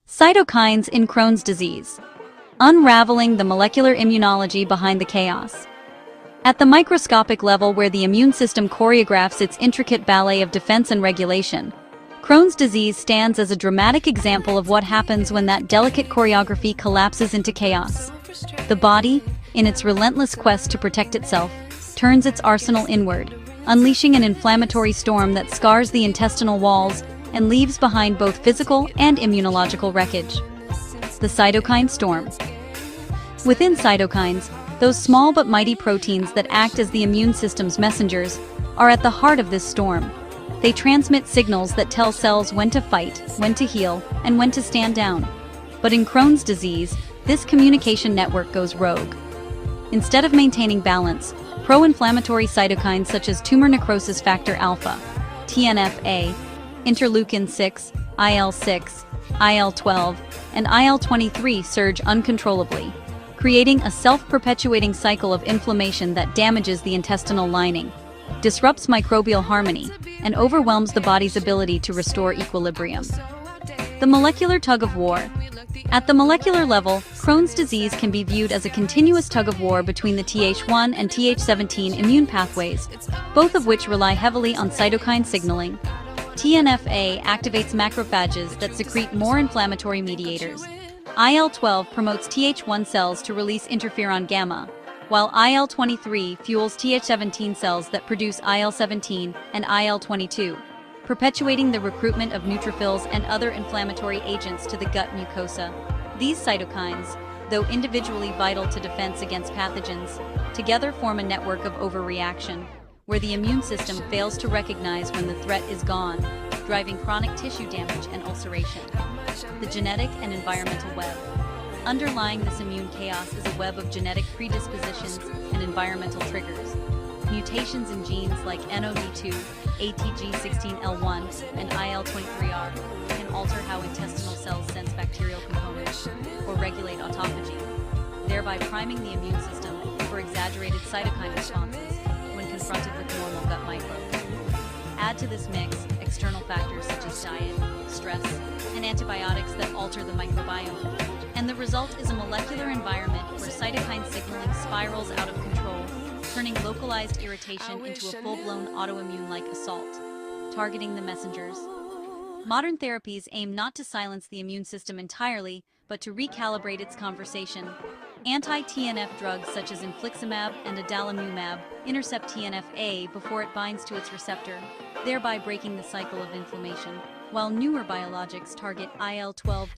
Cytokines in Crohn's disease. Unraveling the molecular immunology behind the chaos. At the microscopic level where the immune system choreographs its intricate ballet of defense and regulation, Crohn's disease stands as a dramatic example of what happens when that delicate choreography collapses into chaos. The body, in its relentless quest to protect itself, turns its arsenal inward, unleashing an inflammatory storm that scars the intestinal walls and leaves behind both physical and immunological wreckage. The cytokine storm. Within cytokines, those small but mighty proteins that act as the immune system's messengers are at the heart of this storm. They transmit signals that tell cells when to fight, when to heal, and when to stand down. But in Crohn's disease, this communication network goes rogue. Instead of maintaining balance, pro-inflammatory cytokines such as tumor necrosis factor alpha, TNF-A, interleukin-6, IL-6, IL-12, and IL-23 surge uncontrollably, creating a self-perpetuating cycle of inflammation that damages the intestinal lining, disrupts microbial harmony, and overwhelms the body's ability to restore equilibrium. The molecular tug-of-war. At the molecular level, Crohn's disease can be viewed as a continuous tug-of-war between the Th1 and Th17 immune pathways, both of which rely heavily on cytokine signaling. TNF-A activates macrophages that secrete more inflammatory mediators. IL-12 promotes Th1 cells to release interferon gamma, while IL-23 fuels Th17 cells that produce IL-17 and IL-22, perpetuating the recruitment of neutrophils and other inflammatory agents to the gut mucosa. These cytokines, though individually vital to defense against pathogens, together form a network of overreaction, where the immune system fails to recognize when the threat is gone, driving chronic tissue damage and ulceration. The genetic and environmental web. Underlying this immune chaos is a web of genetic predispositions and environmental triggers. Mutations in genes like NOD2, ATG16L1, and IL-23R can alter how intestinal cells sense bacterial components or regulate autophagy, thereby priming the immune system for exaggerated cytokine responses when confronted with normal gut microbes. Add to this mix external factors such as diet, stress, and antibiotics that alter the microbiome, and the result is a molecular environment where cytokine signaling spirals out of control, turning localized irritation into a full-blown autoimmune-like assault, targeting the messengers. Modern therapies aim not to silence the immune system entirely, but to recalibrate its conversation. Anti-TNF drugs such as infliximab and adalimumab intercept TNF-A before it binds to its receptor, thereby breaking the cycle of inflammation, while newer biologics target IL-12